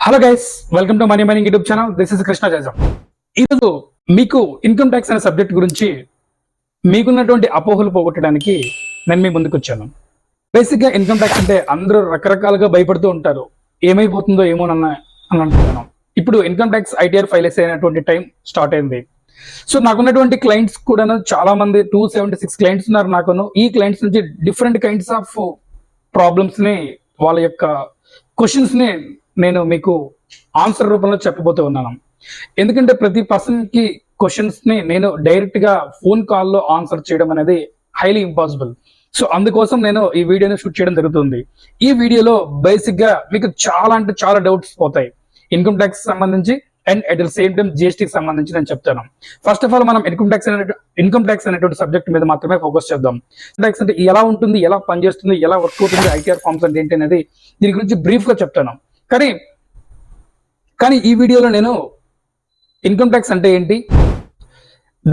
Hello guys, welcome to money mining YouTube channel. This is Krishna జైజం. ఈరోజు మీకు income tax అనే సబ్జెక్ట్ గురించి మీకున్నటువంటి అపోహలు పోగొట్టడానికి నేను మీ ముందుకు వచ్చాను. బేసిక్గా ఇన్కమ్ ట్యాక్స్ అంటే అందరూ రకరకాలుగా భయపడుతూ ఉంటారు, ఏమైపోతుందో ఏమోనన్న అని అనుకుంటున్నాను. ఇప్పుడు ఇన్కమ్ ట్యాక్స్ ఐటీఆర్ ఫైల్ అయినటువంటి టైం స్టార్ట్ అయింది. సో నాకున్నటువంటి క్లయింట్స్ కూడా చాలా మంది 276 క్లయింట్స్ ఉన్నారు నాకును. ఈ క్లయింట్స్ నుంచి డిఫరెంట్ కైండ్స్ ఆఫ్ ప్రాబ్లమ్స్ ని, వాళ్ళ యొక్క క్వశ్చన్స్ ని నేను మీకు ఆన్సర్ రూపంలో చెప్పబోతూ ఉన్నాను. ఎందుకంటే ప్రతి పర్సన్ కి క్వశ్చన్స్ ని నేను డైరెక్ట్ గా ఫోన్ కాల్లో ఆన్సర్ చేయడం అనేది హైలీ ఇంపాసిబుల్. సో అందుకోసం నేను ఈ వీడియోని షూట్ చేయడం జరుగుతుంది. ఈ వీడియోలో బేసిక్ గా మీకు చాలా అంటే చాలా డౌట్స్ పోతాయి ఇన్కమ్ ట్యాక్స్ సంబంధించి and at the same time జిఎస్టీకి సంబంధించి నేను చెప్తాను. ఫస్ట్ ఆఫ్ ఆల్ మనం ఇన్కమ్ ట్యాక్స్ అనేటువంటి సబ్జెక్ట్ మీద మాత్రమే ఫోకస్ చేద్దాం. ట్యాక్స్ అంటే ఎలా ఉంటుంది, ఎలా పనిచేస్తుంది, ఎలా వర్క్ అవుతుంది, ఐటీఆర్ ఫార్మ్స్ అంటే ఏంటి అనేది దీని గురించి బ్రీఫ్ గా చెప్తాను. కానీ ఈ వీడియోలో నేను ఇన్కమ్ ట్యాక్స్ అంటే ఏంటి,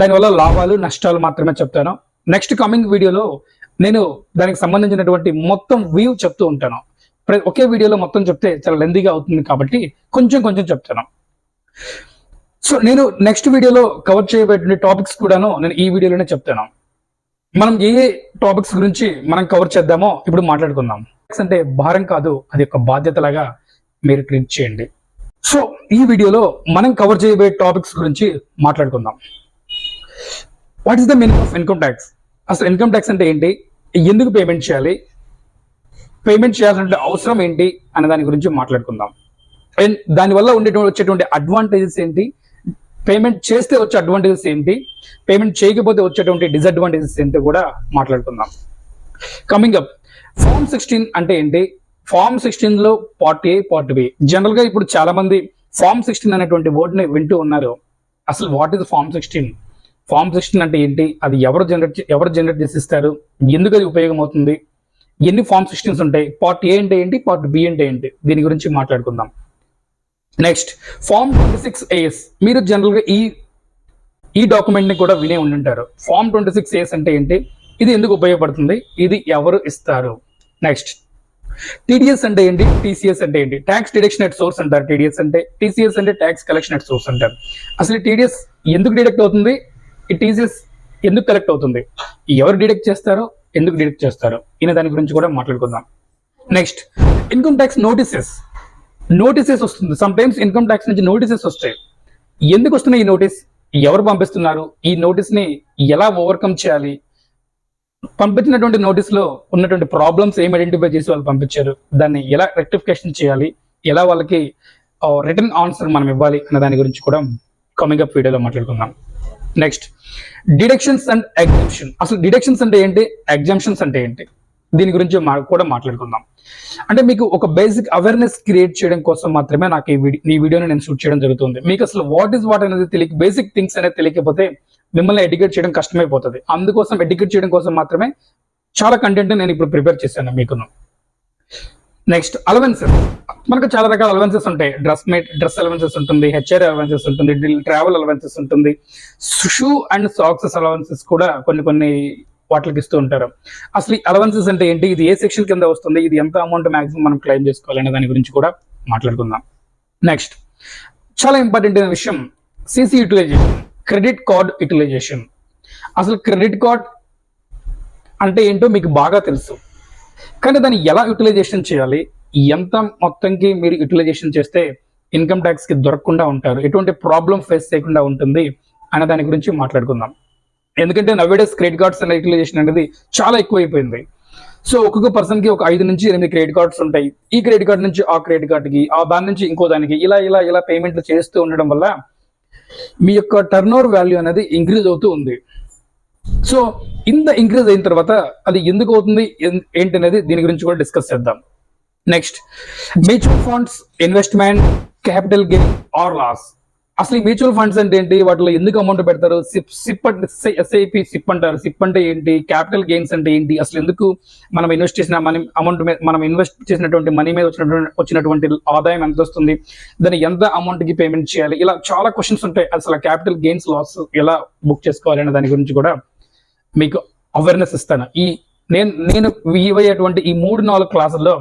దానివల్ల లాభాలు నష్టాలు మాత్రమే చెప్తాను. నెక్స్ట్ కమింగ్ వీడియోలో నేను దానికి సంబంధించినటువంటి మొత్తం వ్యూ చెప్తూ ఉంటాను. ఒకే వీడియోలో మొత్తం చెప్తే చాలా లెందీగా అవుతుంది కాబట్టి కొంచెం కొంచెం చెప్తాను. సో నేను నెక్స్ట్ వీడియోలో కవర్ చేయబడిన టాపిక్స్ కూడాను నేను ఈ వీడియోలోనే చెప్తాను. మనం ఏ టాపిక్స్ గురించి మనం కవర్ చేద్దామో ఇప్పుడు మాట్లాడుకుందాం. ట్యాక్స్ అంటే భారం కాదు, అది ఒక బాధ్యతలాగా మీరు ట్రీట్ చేయండి. సో ఈ వీడియోలో మనం కవర్ చేయబోయే టాపిక్స్ గురించి మాట్లాడుకుందాం. What is the meaning of income tax? అసలు ఇన్కమ్ ట్యాక్స్ అంటే ఏంటి, ఎందుకు పేమెంట్ చేయాలి, పేమెంట్ చేయాల్సిన అవసరం ఏంటి అనే దాని గురించి మాట్లాడుకుందాం. అండ్ దానివల్ల వచ్చేటువంటి అడ్వాంటేజెస్ ఏంటి, పేమెంట్ చేస్తే వచ్చే అడ్వాంటేజెస్ ఏంటి, పేమెంట్ చేయకపోతే వచ్చేటువంటి డిసడ్వాంటేజెస్ ఏంటి కూడా మాట్లాడుకుందాం. కమింగ్ అప్, ఫార్మ్ 16 అంటే ఏంటి, ఫార్మ్ 16 లో part A, part B. General గా ఇప్పుడు చాలా మంది ఫార్మ్ 16 అనేటువంటి వర్డ్ ని వింటూ ఉన్నారు. అసలు వాట్ ఈస్ ఫార్మ్ 16? ఫార్మ్ 16 అంటే ఏంటి, అది ఎవరు జనరేట్ చేసిస్తారు, ఎందుకు అది ఉపయోగం అవుతుంది, ఎన్ని ఫార్మ్ 16s ఉంటాయి, పార్ట్ ఏ అంటే ఏంటి, పార్ట్ బి అంటే ఏంటి, దీని గురించి మాట్లాడుకుందాం. Next form 26AS. మీరు జనరల్ గా ఈ డాక్యుమెంట్ ని కూడా వినే ఉండింటారు. ఫార్మ్ 26AS అంటే ఏంటి, ఇది ఎందుకు ఉపయోగపడుతుంది, ఇది ఎవరు ఇస్తారు. నెక్స్ట్ టీడీఎస్ అంటే ఏంటి, టీసీఎస్ అంటే ఏంటి, ట్యాక్స్ డిడక్షన్ ఎట్ సోర్స్ అంటారు టీడీఎస్ అంటే, టీసీఎస్ అంటే ట్యాక్స్ కలెక్షన్ ఎట్ సోర్స్ అంటారు. అసలు టీడీఎస్ ఎందుకు డిడక్ట్ అవుతుంది, ఈ టీసీఎస్ ఎందుకు కలెక్ట్ అవుతుంది, ఎవరు డిడక్ట్ చేస్తారో, ఎందుకు డిడక్ట్ చేస్తారో, ఈయన దాని గురించి కూడా మాట్లాడుకుందాం. నెక్స్ట్ ఇన్కమ్ ట్యాక్స్ నోటీసెస్ వస్తుంది. సమ్ టైమ్స్ ఇన్కమ్ ట్యాక్స్ నుంచి నోటీసెస్ వస్తాయి. ఎందుకు వస్తున్నాయి ఈ నోటీస్, ఎవరు పంపిస్తున్నారు, ఈ నోటీస్ ని ఎలా ఓవర్కమ్ చేయాలి, పంపించినటువంటి నోటీస్ లో ఉన్నటువంటి ప్రాబ్లమ్స్ ఏం ఐడెంటిఫై చేసి వాళ్ళు పంపించారు, దాన్ని ఎలా రెక్టిఫికేషన్ చేయాలి, ఎలా వాళ్ళకి రిటర్న్ ఆన్సర్ మనం ఇవ్వాలి అన్న దాని గురించి కూడా కమింగ్ అప్ వీడియోలో మాట్లాడుకుందాం. Next deductions and exemption. అసలు డిడక్షన్స్ అంటే ఏంటి, ఎగ్జంప్షన్స్ అంటే ఏంటి, దీని గురించి కూడా మాట్లాడుకుందాం. అంటే మీకు ఒక బేసిక్ అవేర్నెస్ క్రియేట్ చేయడం కోసం మాత్రమే నాకు ఈ వీడియోని నేను షూట్ చేయడం జరుగుతుంది. మీకు అసలు వాట్ అనేది తెలియక, బేసిక్ థింగ్స్ అనేది తెలియకపోతే మిమ్మల్ని ఎడ్యుకేట్ చేయడం కష్టమైపోతుంది. అందుకోసం ఎడ్యుకేట్ చేయడం కోసం మాత్రమే చాలా కంటెంట్ నేను ఇప్పుడు ప్రిపేర్ చేశాను మీకును. Next allowances. మనకు చాలా రకాల అలవెన్సెస్ ఉంటాయి. డ్రెస్ అలవెన్సెస్ ఉంటుంది, హెచ్ఆర్ అలవెన్సెస్ ఉంటుంది, ట్రావెల్ అలవెన్సెస్ ఉంటుంది, షూ అండ్ సాక్సెస్ అలవెన్సెస్ కూడా కొన్ని వాటికి ఇస్తూ ఉంటారు. అసలు ఈ అలవెన్సెస్ అంటే ఏంటి, ఇది ఏ సెక్షన్ కింద వస్తుంది, ఇది ఎంత అమౌంట్ మాక్సిమం మనం క్లెయిమ్ చేసుకోవాలనే దాని గురించి కూడా మాట్లాడుకుందాం. నెక్స్ట్ చాలా ఇంపార్టెంట్ అయిన విషయం, CC utilization, credit card utilization. అసలు క్రెడిట్ కార్డ్ అంటే ఏంటో మీకు బాగా తెలుసు, కానీ దాన్ని ఎలా యూటిలైజేషన్ చేయాలి, ఎంత మొత్తంకి మీరు యూటిలైజేషన్ చేస్తే ఇన్కమ్ ట్యాక్స్ కి దొరకకుండా ఉంటారు, ఎటువంటి ప్రాబ్లం ఫేస్ చేయకుండా ఉంటుంది అనే దాని గురించి మాట్లాడుకుందాం. ఎందుకంటే నవేడేస్ క్రెడిట్ కార్డ్స్ అనే యూటిలైజేషన్ అనేది చాలా ఎక్కువైపోయింది. సో ఒక్కొక్క పర్సన్ కి ఒక 5 నుంచి 8 క్రెడిట్ కార్డ్స్ ఉంటాయి. ఈ క్రెడిట్ కార్డ్ నుంచి ఆ క్రెడిట్ కార్డ్కి, దాని నుంచి ఇంకో దానికి, ఇలా పేమెంట్లు చేస్తూ ఉండడం వల్ల మీ యొక్క టర్న్ ఓవర్ వాల్యూ అనేది ఇంక్రీజ్ అవుతూ ఉంది. సో ఇంత ఇంక్రీజ్ అయిన తర్వాత అది ఎందుకు అవుతుంది ఏంటి అనేది దీని గురించి కూడా డిస్కస్ చేద్దాం. Next mutual funds, investment, capital gain or loss. అసలు ఈ మ్యూచువల్ ఫండ్స్ అంటే ఏంటి, వాటిలో ఎందుకు అమౌంట్ పెడతారు, ఎస్ఐపి సిప్ అంటారు, సిప్ అంటే ఏంటి, క్యాపిటల్ గెయిన్స్ అంటే ఏంటి, అసలు ఎందుకు మనం ఇన్వెస్ట్ చేసిన అమౌంట్ మీద, మనం ఇన్వెస్ట్ చేసినటువంటి మనీ మీద వచ్చినటువంటి ఆదాయం ఎంత వస్తుంది, దాన్ని ఎంత అమౌంట్ కి పేమెంట్ చేయాలి, ఇలా చాలా క్వశ్చన్స్ ఉంటాయి. అసలు క్యాపిటల్ గెయిన్స్ లాస్ ఎలా బుక్ చేసుకోవాలి అనే దాని గురించి కూడా మీకు అవేర్నెస్ ఇస్తాను ఈ నేను ఇవ్వయేటువంటి ఈ 3-4 క్లాసుల్లో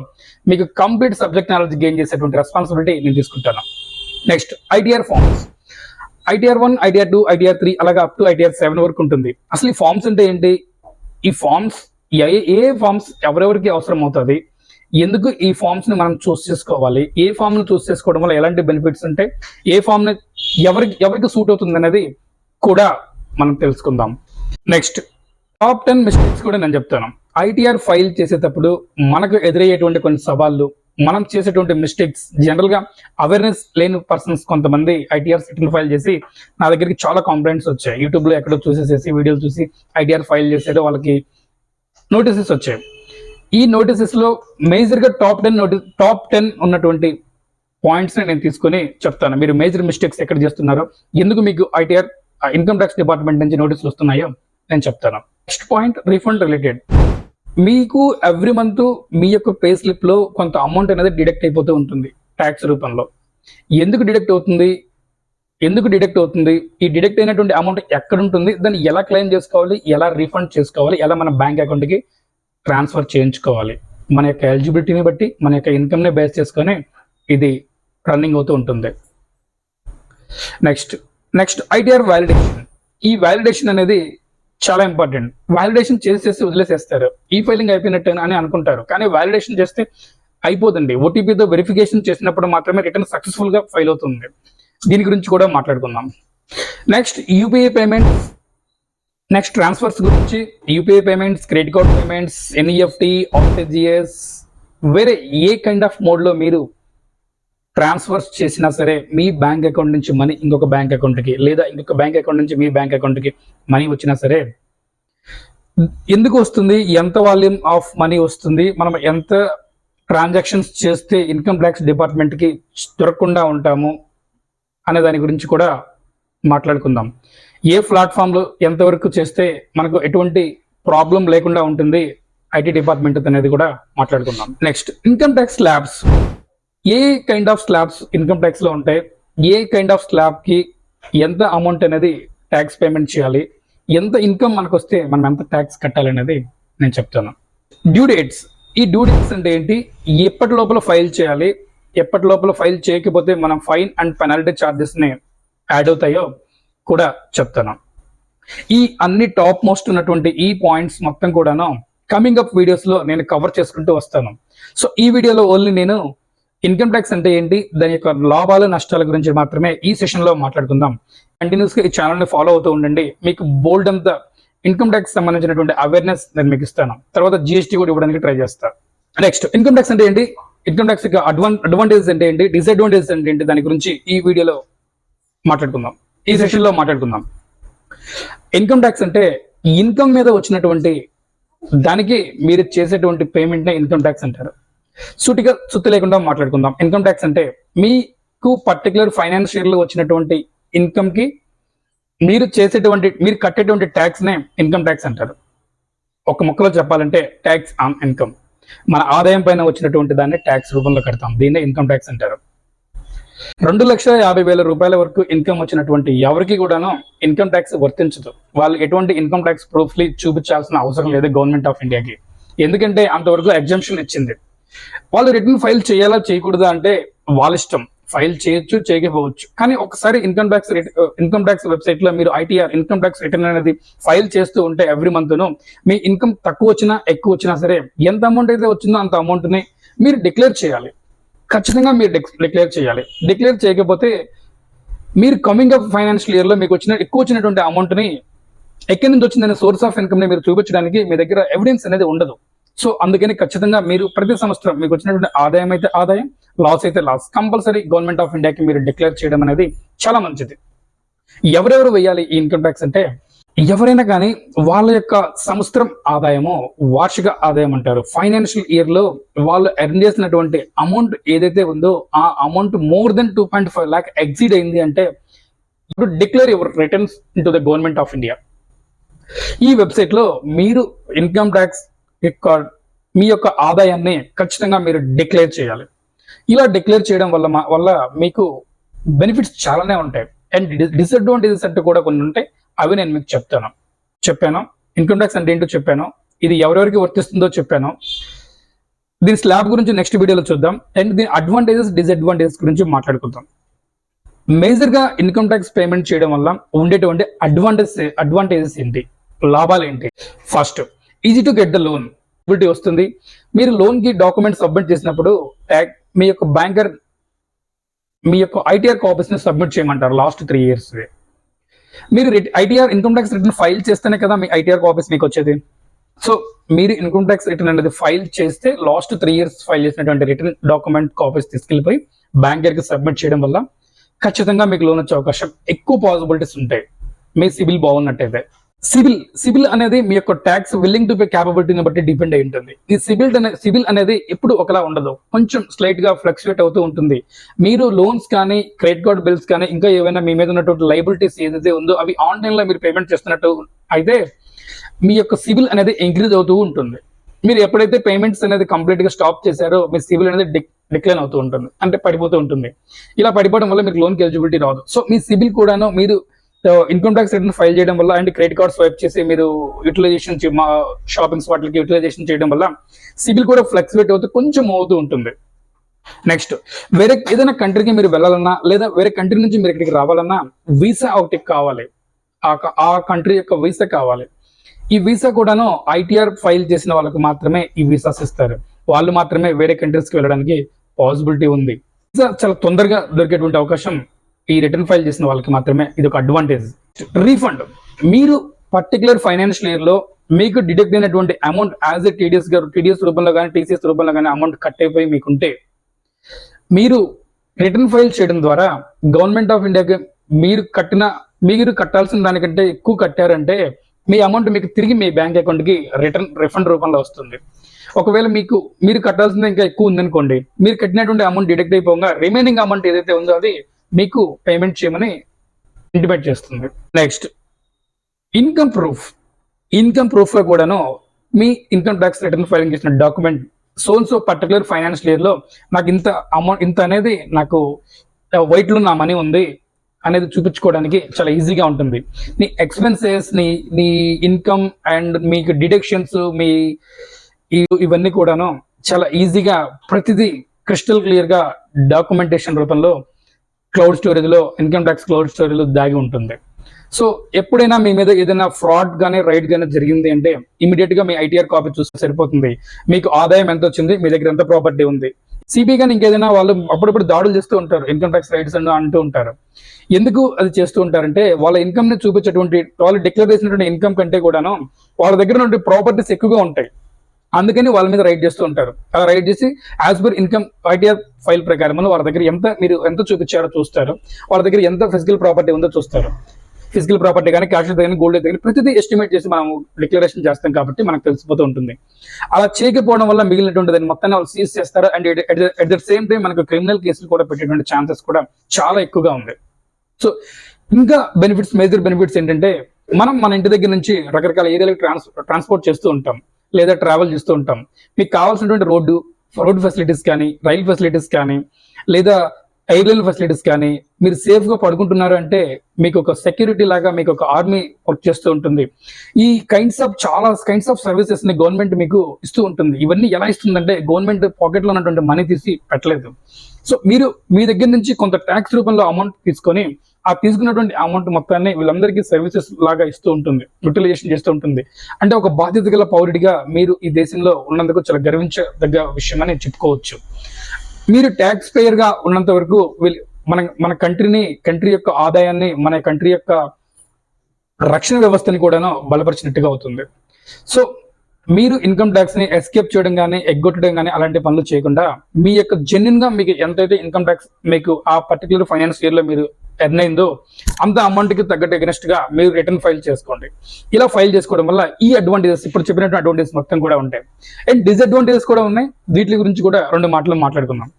మీకు కంప్లీట్ సబ్జెక్ట్ నాలెడ్జ్ గెయిన్ చేసేటువంటి రెస్పాన్సిబిలిటీ నేను తీసుకుంటాను. Next ITR forms. ITR 1, ITR 2, ITR 3 అలాగా అప్ టు ఐటీఆర్ 7 వరకు ఉంటుంది. అసలు ఈ ఫార్మ్స్ అంటే ఏంటి? ఈ ఫార్మ్స్ ఏ ఫార్మ్స్ ఎవరెవరికి అవసరం అవుతుంది, ఎందుకు ఈ ఫార్మ్స్ ని మనం చూస్ చేసుకోవాలి, ఏ ఫామ్ ను చూస్ చేసుకోవడం వల్ల ఎలాంటి బెనిఫిట్స్ ఉంటాయి, ఏ ఫామ్ ని ఎవరికి సూట్ అవుతుంది అనేది కూడా మనం తెలుసుకుందాం. నెక్స్ట్ టాప్ 10 మిస్టేక్స్ కూడా నేను చెప్తాను. ఐటీఆర్ ఫైల్ చేసేటప్పుడు మనకు ఎదురయ్యేటువంటి కొన్ని సవాళ్ళు, మనం చేసేటువంటి మిస్టేక్స్, జనరల్ గా అవేర్నెస్ లేని పర్సన్స్ కొంతమంది ఐటీఆర్ రిటర్న్ ఫైల్ చేసి నా దగ్గరికి చాలా కంప్లైంట్స్ వచ్చాయి. యూట్యూబ్ లో ఎక్కడో చూసేసేసి వీడియోలు చూసి ఐటీఆర్ ఫైల్ చేసేదో వాళ్ళకి నోటీసెస్ వచ్చాయి. ఈ నోటీసెస్ లో మేజర్ గా టాప్ 10 ఉన్నటువంటి పాయింట్స్ నేను తీసుకొని చెప్తాను. మీరు మేజర్ మిస్టేక్స్ ఎక్కడ చేస్తున్నారో, ఎందుకు మీకు ఐటీఆర్ ఇన్కమ్ ట్యాక్స్ డిపార్ట్మెంట్ నుంచి నోటీసులు వస్తున్నాయో నేను చెప్తాను. Next point refund related. మీకు ఎవ్రీ మంత్ మీ యొక్క పే స్లిప్ లో కొంత అమౌంట్ అనేది డిడక్ట్ అయిపోతూ ఉంటుంది ట్యాక్స్ రూపంలో. ఎందుకు డిడక్ట్ అవుతుంది, ఈ డిడక్ట్ అయినటువంటి అమౌంట్ ఎక్కడ ఉంటుంది, దాన్ని ఎలా క్లెయిమ్ చేసుకోవాలి, ఎలా రీఫండ్ చేసుకోవాలి, ఎలా మన బ్యాంక్ అకౌంట్ కి ట్రాన్స్ఫర్ చేయించుకోవాలి, మన యొక్క ఎలిజిబిలిటీని బట్టి, మన యొక్క ఇన్కమ్ ని బేస్ చేసుకొని ఇది రన్నింగ్ అవుతూ ఉంటుంది. Next ITR validation. ఈ వ్యాలిడేషన్ అనేది చాలా ఇంపార్టెంట్. వ్యాలిడేషన్ చేసేసి వదిలేసేస్తారు, ఈ ఫైలింగ్ అయిపోయినట్టు అని అనుకుంటారు, కానీ వ్యాలిడేషన్ చేస్తే అయిపోదండి. ఓటీపీతో వెరిఫికేషన్ చేసినప్పుడు మాత్రమే రిటర్న్ సక్సెస్ఫుల్ గా ఫైల్ అవుతుంది. దీని గురించి కూడా మాట్లాడుకుందాం. Next UPI payments, next transfers గురించి. UPI payments, credit card payments, NEFT, RTGS, వేరే ఏ కైండ్ ఆఫ్ మోడ్లో మీరు ట్రాన్స్ఫర్స్ చేసినా సరే మీ బ్యాంక్ అకౌంట్ నుంచి మనీ ఇంకొక బ్యాంక్ అకౌంట్కి, లేదా ఇంకొక బ్యాంక్ అకౌంట్ నుంచి మీ బ్యాంక్ అకౌంట్కి మనీ వచ్చినా సరే, ఎందుకు వస్తుంది, ఎంత వాల్యూమ్ ఆఫ్ మనీ వస్తుంది, మనం ఎంత ట్రాన్సాక్షన్స్ చేస్తే ఇన్కమ్ ట్యాక్స్ డిపార్ట్మెంట్కి దొరకకుండా ఉంటాము అనే దాని గురించి కూడా మాట్లాడుకుందాం. ఏ ప్లాట్ఫామ్లో ఎంతవరకు చేస్తే మనకు ఎటువంటి ప్రాబ్లం లేకుండా ఉంటుంది ఐటీ డిపార్ట్మెంట్ అనేది కూడా మాట్లాడుకుందాం. Next income tax slabs. A kind of slabs income tax లో ఉంటాయి, ఏ కైండ్ ఆఫ్ స్లాబ్ కి ఎంత అమౌంట్ అనేది ట్యాక్స్ పేమెంట్ చేయాలి, ఎంత ఇన్కమ్ మనకు వస్తే మనం ఎంత ట్యాక్స్ కట్టాలి అనేది నేను చెప్తాను. Due dates. ఈ డ్యూ డేట్స్ అంటే ఏంటి, ఎప్పటి లోపల ఫైల్ చేయాలి, ఎప్పటి లోపల ఫైల్ చేయకపోతే మనం ఫైన్ అండ్ పెనాల్టీ ఛార్జెస్ ని యాడ్ అవుతాయో కూడా చెప్తాను. ఈ అన్ని టాప్ మోస్ట్ ఉన్నటువంటి ఈ పాయింట్స్ మొత్తం కూడాను కమింగ్ అప్ వీడియోస్ లో నేను కవర్ చేసుకుంటూ వస్తాను. సో ఈ వీడియోలో ఓన్లీ నేను ఇన్కమ్ ట్యాక్స్ అంటే ఏంటి, దాని యొక్క లాభాలు నష్టాల గురించి మాత్రమే ఈ సెషన్ లో మాట్లాడుకుందాం. కంటిన్యూస్ గా ఈ ఛానల్ ని ఫాలో అవుతూ ఉండండి. మీకు బోల్డ్ అంతా ఇన్కమ్ ట్యాక్స్ సంబంధించినటువంటి అవేర్నెస్ నేను మీకు ఇస్తాను. తర్వాత జిఎస్టీ కూడా ఇవ్వడానికి ట్రై చేస్తాను. నెక్స్ట్ ఇన్కమ్ ట్యాక్స్ అంటే ఏంటి, ఇన్కమ్ ట్యాక్స్ యొక్క అడ్వాంటేజెస్ అంటే ఏంటి, డిసడ్వాంటేజెస్ అంటే ఏంటి, దాని గురించి ఈ వీడియోలో మాట్లాడుకుందాం, ఈ సెషన్ లో మాట్లాడుకుందాం. ఇన్కమ్ ట్యాక్స్ అంటే ఇన్కమ్ మీద వచ్చినటువంటి దానికి మీరు చేసేటువంటి పేమెంట్ నే ఇన్కమ్ ట్యాక్స్ అంటారు. సూటిగా సుత్తి లేకుండా మాట్లాడుకుందాం. ఇన్కమ్ ట్యాక్స్ అంటే మీకు పర్టికులర్ ఫైనాన్షియల్ లో వచ్చినటువంటి ఇన్కమ్ కి మీరు కట్టేటువంటి ట్యాక్స్ నే ఇన్కమ్ ట్యాక్స్ అంటారు. ఒక ముక్కలో చెప్పాలంటే ట్యాక్స్ ఆన్ ఇన్కమ్. మన ఆదాయం పైన వచ్చినటువంటి దాన్ని ట్యాక్స్ రూపంలో కడతాం, దీన్నే ఇన్కమ్ ట్యాక్స్ అంటారు. 2,50,000 రూపాయల వరకు ఇన్కమ్ వచ్చినటువంటి ఎవరికి కూడాను ఇన్కమ్ ట్యాక్స్ వర్తించదు. వాళ్ళు ఎటువంటి ఇన్కమ్ ట్యాక్స్ ప్రూఫ్లు చూపించాల్సిన అవసరం లేదు గవర్నమెంట్ ఆఫ్ ఇండియాకి. ఎందుకంటే అంతవరకు ఎగ్జంప్షన్ ఇచ్చింది. వాళ్ళు రిటర్న్ ఫైల్ చేయాలా చేయకూడదా అంటే వాళ్ళ ఇష్టం, ఫైల్ చేయొచ్చు చేయకపోవచ్చు. కానీ ఒకసారి ఇన్కమ్ ట్యాక్స్ వెబ్సైట్ లో మీరు ఐటీఆర్ ఇన్కమ్ ట్యాక్స్ రిటర్న్ అనేది ఫైల్ చేస్తూ ఉంటే ఎవ్రీ మంత్ మీ ఇన్కమ్ తక్కువ వచ్చినా ఎక్కువ వచ్చినా సరే ఎంత అమౌంట్ అయితే వచ్చిందో అంత అమౌంట్ ని మీరు డిక్లేర్ చేయాలి. ఖచ్చితంగా మీరు డిక్లేర్ చేయాలి. డిక్లేర్ చేయకపోతే మీరు కమింగ్ అప్ ఫైనాన్షియల్ ఇయర్ లో మీకు ఎక్కువ వచ్చినటువంటి అమౌంట్ ని ఎక్కడి నుంచి వచ్చిందనే సోర్స్ ఆఫ్ ఇన్కమ్ ని మీరు చూపించడానికి మీ దగ్గర ఎవిడెన్స్ అనేది ఉండదు. సో అందుకని ఖచ్చితంగా మీరు ప్రతి సంవత్సరం మీకు వచ్చినటువంటి ఆదాయం అయితే ఆదాయం, లాస్ అయితే లాస్, కంపల్సరీ గవర్నమెంట్ ఆఫ్ ఇండియాకి మీరు డిక్లేర్ చేయడం అనేది చాలా మంచిది. ఎవరెవరు వేయాలి ఈ ఇన్కమ్ ట్యాక్స్ అంటే, ఎవరైనా కానీ వాళ్ళ యొక్క సంవత్సరం ఆదాయము వార్షిక ఆదాయం అంటారు. ఫైనాన్షియల్ ఇయర్ లో వాళ్ళు ఎర్న్ చేసినటువంటి అమౌంట్ ఏదైతే ఉందో ఆ అమౌంట్ మోర్ దెన్ 2.5 lakh ఎగ్జీడ్ అయింది అంటే ఇప్పుడు declare your returns in to the government of India. ఈ వెబ్సైట్ లో మీరు ఇన్కమ్ ట్యాక్స్ మీ యొక్క ఆదాయాన్ని ఖచ్చితంగా మీరు డిక్లేర్ చేయాలి. ఇలా డిక్లేర్ చేయడం వల్ల మీకు బెనిఫిట్స్ చాలానే ఉంటాయి. అండ్ డిసడ్వాంటేజెస్ అంటే కూడా కొన్ని ఉంటాయి, అవి నేను మీకు చెప్పాను. ఇన్కమ్ ట్యాక్స్ అంటే ఏంటో చెప్పాను, ఇది ఎవరెవరికి వర్తిస్తుందో చెప్పాను. దీని స్లాబ్ గురించి నెక్స్ట్ వీడియోలో చూద్దాం. అండ్ దీని అడ్వాంటేజెస్ డిసడ్వాంటేజెస్ గురించి మాట్లాడుకుందాం. మేజర్గా ఇన్కమ్ ట్యాక్స్ పేమెంట్ చేయడం వల్ల ఉండేటువంటి అడ్వాంటేజెస్ ఏంటి, లాభాలు ఏంటి? First, easy to get the loan వస్తుంది. మీరు లోన్ కి డాక్యుమెంట్ సబ్మిట్ చేసినప్పుడు మీ యొక్క బ్యాంకర్ మీ యొక్క ఐటీఆర్ కాపీస్ ని సబ్మిట్ చేయమంటారు లాస్ట్ 3 years. మీరు ITR income tax return file చేస్తేనే కదా మీ ఐటీఆర్ కాపీస్ మీకు వచ్చేది. సో మీరు ఇన్కమ్ ట్యాక్స్ రిటర్న్ అనేది ఫైల్ చేస్తే లాస్ట్ 3 years ఫైల్ చేసినటువంటి రిటర్న్ డాక్యుమెంట్ కాపీస్ తీసుకెళ్ళిపోయి బ్యాంకర్ కి సబ్మిట్ చేయడం వల్ల ఖచ్చితంగా మీకు లోన్ వచ్చే అవకాశం ఎక్కువ పాసిబిలిటీస్ ఉంటాయి, మీ సిబిల్ బాగున్నట్టయితే. సిబిల్ అనేది మీ యొక్క ట్యాక్స్ విల్లింగ్ టు పే క్యాపబిలిటీని బట్టి డిపెండ్ అయి ఉంటుంది. ఈ సిబిల్ అనేది ఎప్పుడు ఒకలా ఉండదు, కొంచెం స్లైట్ గా ఫ్లక్చువేట్ అవుతూ ఉంటుంది. మీరు లోన్స్ కానీ క్రెడిట్ కార్డ్ బిల్స్ కానీ ఇంకా ఏవైనా మీ మీద ఉన్నటువంటి లైబిలిటీస్ ఏదైతే ఉందో అవి ఆన్లైన్ లో మీరు పేమెంట్ చేస్తున్నట్టు అయితే మీ యొక్క సిబిల్ అనేది ఇంక్రీజ్ అవుతూ ఉంటుంది. మీరు ఎప్పుడైతే పేమెంట్స్ అనేది కంప్లీట్ గా స్టాప్ చేశారో మీ సిబిల్ అనేది డిక్లైన్ అవుతూ ఉంటుంది, అంటే పడిపోతూ ఉంటుంది. ఇలా పడిపోవడం వల్ల మీకు లోన్కి ఎలిజిబిలిటీ రాదు. సో మీ సిబిల్ కూడాను మీరు ఇన్కమ్ ట్యాక్స్ రిటర్న్ ఫైల్ చేయడం వల్ల అండ్ క్రెడిట్ కార్డ్ స్వైప్ చేసి మీరు యూటిలైజేషన్ షాపింగ్స్ వాటికి యూటిలైజేషన్ చేయడం వల్ల సిబిల్ కూడా ఫ్లక్చువేట్ అవుతూ కొంచెం అవుతూ ఉంటుంది. నెక్స్ట్, వేరే ఏదైనా కంట్రీకి మీరు వెళ్ళాలన్నా లేదా వేరే కంట్రీ నుంచి మీరు ఇక్కడికి రావాలన్నా వీసా ఒకటి కావాలి, ఆ కంట్రీ యొక్క వీసా కావాలి. ఈ వీసా కూడాను ఐటీఆర్ ఫైల్ చేసిన వాళ్ళకి మాత్రమే ఈ వీసాస్ ఇస్తారు, వాళ్ళు మాత్రమే వేరే కంట్రీస్కి వెళ్ళడానికి పాసిబిలిటీ ఉంది. వీసా చాలా తొందరగా దొరికేటువంటి అవకాశం ఈ రిటర్న్ ఫైల్ చేసిన వాళ్ళకి మాత్రమే, ఇది ఒక అడ్వాంటేజ్. రీఫండ్, మీరు పర్టికులర్ ఫైనాన్షియల్ ఇయర్ లో మీకు డిడక్ట్ అయినటువంటి అమౌంట్ యాజ్ ఎ టీడీఎస్ రూపంలో కానీ టీసీఎస్ రూపంలో కానీ అమౌంట్ కట్ అయిపోయి మీకుంటే మీరు రిటర్న్ ఫైల్ చేయడం ద్వారా గవర్నమెంట్ ఆఫ్ ఇండియాకి మీరు కట్టాల్సిన దానికంటే ఎక్కువ కట్టారంటే మీ అమౌంట్ మీకు తిరిగి మీ బ్యాంక్ అకౌంట్ కి రిఫండ్ రూపంలో వస్తుంది. ఒకవేళ మీరు కట్టాల్సింది ఇంకా ఎక్కువ ఉందనుకోండి, మీరు కట్టినటువంటి అమౌంట్ డిడక్ట్ అయిపోగా రిమైనింగ్ అమౌంట్ ఏదైతే ఉందో అది మీకు పేమెంట్ చేయమని ఇంటిమేట్ చేస్తుంది. నెక్స్ట్, ఇన్కమ్ ప్రూఫ్ గా కూడాను మీ ఇన్కమ్ ట్యాక్స్ రిటర్న్ ఫైలింగ్ చేసిన document so particular financial year లో నాకు ఇంత అమౌంట్ ఇంత అనేది నాకు వైట్ లో నా మనీ ఉంది అనేది చూపించుకోవడానికి చాలా ఈజీగా ఉంటుంది. నీ ఎక్స్పెన్సెస్, నీ ఇన్కమ్ అండ్ మీకు డిడక్షన్స్ ఇవన్నీ కూడాను చాలా ఈజీగా ప్రతిదీ క్రిస్టల్ క్లియర్ గా డాక్యుమెంటేషన్ రూపంలో క్లౌడ్ స్టోరేజ్ లో ఇన్కమ్ ట్యాక్స్ క్లౌడ్ స్టోరేజ్ లో దాగి ఉంటుంది. సో ఎప్పుడైనా మీ మీద ఏదైనా ఫ్రాడ్ గానీ రైట్ గానీ జరిగింది అంటే ఇమీడియట్ గా మీ ఐటీఆర్ కాపీ చూస్తే సరిపోతుంది. మీకు ఆదాయం ఎంత వచ్చింది, మీ దగ్గర ఎంత ప్రాపర్టీ ఉంది. సిబి కానీ ఇంకేదైనా వాళ్ళు అప్పుడప్పుడు దాడులు చేస్తూ ఉంటారు, ఇన్కమ్ ట్యాక్స్ రైట్స్ అంటూ ఉంటారు. ఎందుకు అది చేస్తూ ఉంటారంటే వాళ్ళ ఇన్కమ్ ని చూపించేటువంటి, వాళ్ళు డిక్లేర్ చేసినటువంటి ఇన్కమ్ కంటే కూడాను వాళ్ళ దగ్గర నుండి ప్రాపర్టీస్ ఎక్కువగా ఉంటాయి, అందుకని వాళ్ళ మీద రైట్ చేస్తూ ఉంటారు. అలా రైట్ చేసి as per income ITR file ప్రకారం వాళ్ళ దగ్గర మీరు ఎంత చూపించారో చూస్తారు, వాళ్ళ దగ్గర ఎంత ఫిజికల్ ప్రాపర్టీ ఉందో చూస్తారు. ఫిజికల్ ప్రాపర్టీ కానీ క్యాష్ కానీ గోల్డ్ కానీ ప్రతిదీ ఎస్టిమేట్ చేసి మనం డిక్లరేషన్ చేస్తాం కాబట్టి మనకు తెలిసిపోతూ ఉంటుంది. అలా చేయకపోవడం వల్ల మిగిలినటువంటి దాన్ని మొత్తాన్ని వాళ్ళు సీజ్ చేస్తారు. And at the same time మనకు క్రిమినల్ కేసులు కూడా పెట్టేటువంటి ఛాన్సెస్ కూడా చాలా ఎక్కువగా ఉంది. సో ఇంకా మేజర్ బెనిఫిట్స్ ఏంటంటే మన ఇంటి దగ్గర నుంచి రకరకాల ఏరియాలకు ట్రాన్స్పోర్ట్ చేస్తూ ఉంటాం లేదా ట్రావెల్ చేస్తూ ఉంటాం. మీకు కావాల్సినటువంటి రోడ్డు ఫెసిలిటీస్ కానీ, రైల్ ఫెసిలిటీస్ కానీ, లేదా ఎయిర్లైన్ ఫెసిలిటీస్ కానీ, మీరు సేఫ్ గా పడుకుంటున్నారు అంటే మీకు ఒక సెక్యూరిటీ లాగా మీకు ఒక ఆర్మీ వర్క్ చేస్తూ ఉంటుంది. ఈ చాలా కైండ్స్ ఆఫ్ సర్వీసెస్ ని గవర్నమెంట్ మీకు ఇస్తూ ఉంటుంది. ఇవన్నీ ఎలా ఇస్తుందంటే గవర్నమెంట్ పాకెట్ లో ఉన్నటువంటి మనీ తీసి పెట్టలేదు. సో మీరు మీ దగ్గర నుంచి కొంత ట్యాక్స్ రూపంలో అమౌంట్ తీసుకొని ఆ తీసుకున్నటువంటి అమౌంట్ మొత్తాన్ని వీళ్ళందరికీ సర్వీసెస్ లాగా ఇస్తూ ఉంటుంది, యూటిలైజేషన్ చేస్తూ ఉంటుంది. అంటే ఒక బాధ్యత గల పౌరుడిగా మీరు ఈ దేశంలో ఉన్నందుకు చాలా గర్వించదగ్గ విషయం అని చెప్పుకోవచ్చు. మీరు ట్యాక్స్ పేయర్ గా ఉన్నంత వరకు మన కంట్రీ యొక్క ఆదాయాన్ని, మన కంట్రీ యొక్క రక్షణ వ్యవస్థని కూడాను బలపరిచినట్టుగా అవుతుంది. సో మీరు ఇన్కమ్ ట్యాక్స్ ని ఎస్కేప్ చేయడం కానీ, ఎగ్గొట్టడం కానీ అలాంటి పనులు చేయకుండా మీ యొక్క జెన్యున్ గా మీకు ఎంతైతే ఇన్కమ్ ట్యాక్స్ మీకు ఆ పర్టికులర్ ఫైనాన్స్ ఇయర్ లో మీరు ఎర్న్ అయిందో అంత అమౌంట్ కి తగ్గట్టు ఎగనెస్ట్ గా మీరు రిటర్న్ ఫైల్ చేసుకోండి. ఇలా ఫైల్ చేసుకోవడం వల్ల ఈ అడ్వాంటేజెస్, ఇప్పుడు చెప్పినట్టు అడ్వాంటేజెస్ మొత్తం కూడా ఉంటాయి. అండ్ డిసడ్వాంటేజెస్ కూడా ఉన్నాయి. వీటి గురించి కూడా 2 మాటలు మాట్లాడుకుందాం.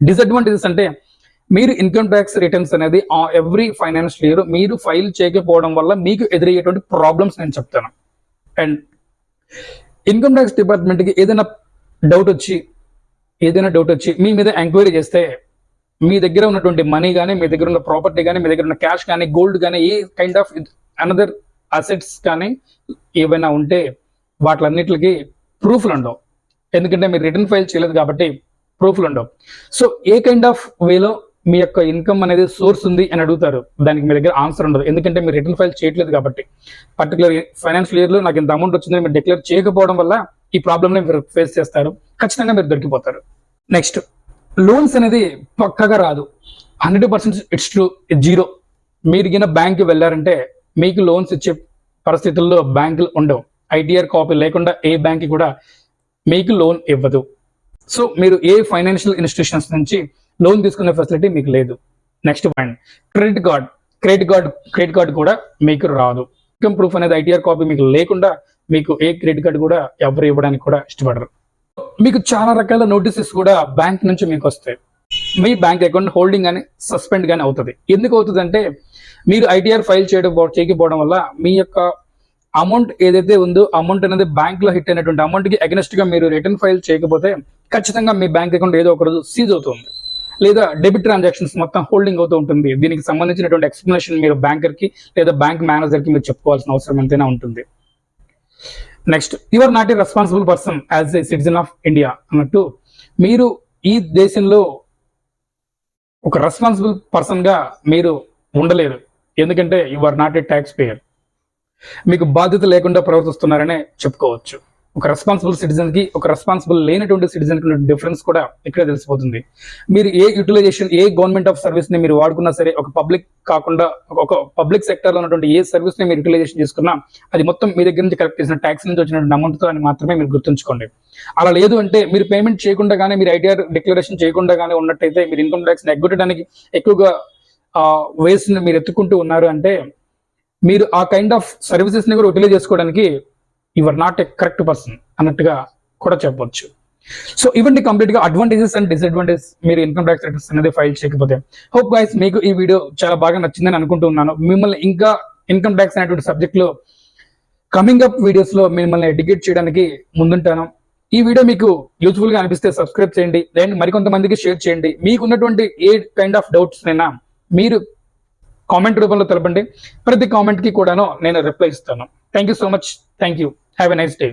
డిసడ్వాంటేజెస్ అంటే మీరు ఇన్కమ్ ట్యాక్స్ రిటర్న్స్ అనేది ఎవ్రీ ఫైనాన్షియల్ ఇయర్ మీరు ఫైల్ చేయకపోవడం వల్ల మీకు ఎదురయ్యేటువంటి ప్రాబ్లమ్స్ నేను చెప్తాను. అండ్ ఇన్కమ్ ట్యాక్స్ డిపార్ట్మెంట్ కి ఏదైనా డౌట్ వచ్చి మీ మీద ఎంక్వైరీ చేస్తే మీ దగ్గర ఉన్నటువంటి మనీ కానీ, మీ దగ్గర ఉన్న ప్రాపర్టీ కానీ, మీ దగ్గర ఉన్న క్యాష్ కానీ, గోల్డ్ కానీ, ఏ కైండ్ ఆఫ్ అనదర్ అసెట్స్ కానీ ఏవైనా ఉంటే వాటిలన్నిటికి ప్రూఫ్లు ఉండవు, ఎందుకంటే మీరు రిటర్న్ ఫైల్ చేయలేదు కాబట్టి ప్రూఫ్లు ఉండవు. సో ఏ కైండ్ ఆఫ్ వేలో మీ యొక్క ఇన్కమ్ అనేది సోర్స్ ఉంది అని అడుగుతారు, దానికి మీ దగ్గర ఆన్సర్ ఉండదు, ఎందుకంటే మీరు రిటర్న్ ఫైల్ చేయట్లేదు కాబట్టి. పర్టికులర్ ఫైనాన్షియల్ ఇయర్లో నాకు ఇంత అమౌంట్ వచ్చిందని మీరు డిక్లేర్ చేయకపోవడం వల్ల ఈ ప్రాబ్లమ్ని మీరు ఫేస్ చేస్తారు, ఖచ్చితంగా మీరు దొరికిపోతారు. నెక్స్ట్, లోన్స్ అనేది పక్కగా రాదు, 100% ఇట్స్ ట్రూ, జీరో. మీరు గిన బ్యాంక్కి వెళ్ళారంటే మీకు లోన్స్ ఇచ్చే పరిస్థితుల్లో బ్యాంకులు ఉండవు. ఐటీఆర్ కాపీ లేకుండా ఏ బ్యాంక్ కూడా మీకు లోన్ ఇవ్వదు. సో మీరు ఏ ఫైనాన్షియల్ ఇన్స్టిట్యూషన్స్ నుంచి లోన్ తీసుకునే ఫెసిలిటీ మీకు లేదు. నెక్స్ట్ పాయింట్, క్రెడిట్ కార్డ్ కూడా మీకు రాదు. ఇన్కమ్ ప్రూఫ్ అనేది ఐటీఆర్ కాపీ మీకు లేకుండా మీకు ఏ క్రెడిట్ కార్డు కూడా ఎవరు ఇవ్వడానికి కూడా ఇష్టపడరు. మీకు చాలా రకాల నోటీసెస్ కూడా బ్యాంక్ నుంచి మీకు వస్తాయి. మీ బ్యాంక్ అకౌంట్ హోల్డింగ్ అని సస్పెండ్ కానీ అవుతుంది. ఎందుకు అవుతుంది అంటే మీరు ఐటీఆర్ ఫైల్ చేయకపోవడం వల్ల మీ యొక్క అమౌంట్ ఏదైతే ఉందో అమౌంట్ అనేది బ్యాంక్ లో హిట్ అయినటువంటి అమౌంట్ కి అగెన్స్ట్ గా మీరు రిటర్న్ ఫైల్ చేయకపోతే ఖచ్చితంగా మీ బ్యాంక్ అకౌంట్ ఏదో ఒక రోజు సీజ్ అవుతుంది, లేదా డెబిట్ ట్రాన్సాక్షన్స్ మొత్తం హోల్డింగ్ అవుతూ ఉంటుంది. దీనికి సంబంధించినటువంటి ఎక్స్ప్లెనేషన్ మీరు బ్యాంకర్ కి లేదా బ్యాంక్ మేనేజర్ కి మీరు చెప్పుకోవాల్సిన అవసరం ఎంతైనా ఉంటుంది. Next, you are not a responsible person as a citizen of India అన్నట్టు, మీరు ఈ దేశంలో ఒక రెస్పాన్సిబుల్ పర్సన్ గా మీరు ఉండలేరు, ఎందుకంటే you are not a tax payer. మీకు బాధ్యత లేకుండా ప్రవర్తిస్తున్నారనే చెప్పుకోవచ్చు. ఒక రెస్పాన్సిబుల్ సిటిజన్ కి ఒక రెస్పాన్సిబుల్ లేనటువంటి సిటిజన్ కి డిఫరెన్స్ కూడా ఇక్కడే తెలిసిపోతుంది. మీరు ఏ యూటిలైజేషన్, ఏ గవర్నమెంట్ ఆఫ్ సర్వీస్ ని మీరు వాడుకున్నా సరే, ఒక పబ్లిక్ కాకుండా ఒక పబ్లిక్ సెక్టర్ లో ఉన్నటువంటి ఏ సర్వీస్ ని మీరు యూటిలైజేషన్ చేసుకున్నా అది మొత్తం మీ దగ్గర నుంచి కలెక్ట్ చేసిన ట్యాక్స్ నుంచి వచ్చినటువంటి అమౌంట్ తో అని మాత్రమే మీరు గుర్తుంచుకోండి. అలా లేదు అంటే మీరు పేమెంట్ చేయకుండా గానీ, మీరు ఐటీఆర్ డిక్లరేషన్ చేయకుండా గానీ ఉన్నట్టయితే, మీరు ఇన్కమ్ ట్యాక్స్ ని ఎగ్గొట్టడానికి ఎక్కువగా వేస్ ని మీరు ఎత్తుకుంటూ ఉన్నారు అంటే మీరు ఆ కైండ్ ఆఫ్ సర్వీసెస్ ని కూడా యూటిలైజ్ చేసుకోవడానికి you are not a correct person అన్నట్టుగా కూడా చెప్పొచ్చు. సో ఇవన్నీ కంప్లీట్ గా అడ్వాంటేజెస్ అండ్ డిసడ్వాంటేజెస్ మీరు ఇన్కమ్ ట్యాక్స్ రిటర్న్స్ అనేది ఫైల్ చేయకపోతే. హోప్ గైస్ మీకు ఈ వీడియో చాలా బాగా నచ్చిందని అనుకుంటున్నాను. మిమ్మల్ని ఇంకా ఇన్కమ్ ట్యాక్స్ అనేటువంటి సబ్జెక్ట్ లో కమింగ్ అప్ వీడియోస్ లో మిమ్మల్ని ఎడ్యుకేట్ చేయడానికి ముందుంటాను. ఈ వీడియో మీకు యూజ్ఫుల్ గా అనిపిస్తే సబ్స్క్రైబ్ చేయండి, అండ్ మరికొంతమందికి షేర్ చేయండి. మీకు ఉన్నటువంటి ఏ కైండ్ ఆఫ్ డౌట్స్ అయినా మీరు కామెంట్ రూపంలో తెలపండి. ప్రతి కామెంట్ కి కూడాను నేను రిప్లై ఇస్తాను. Thank you so much. Thank you. Have a nice day.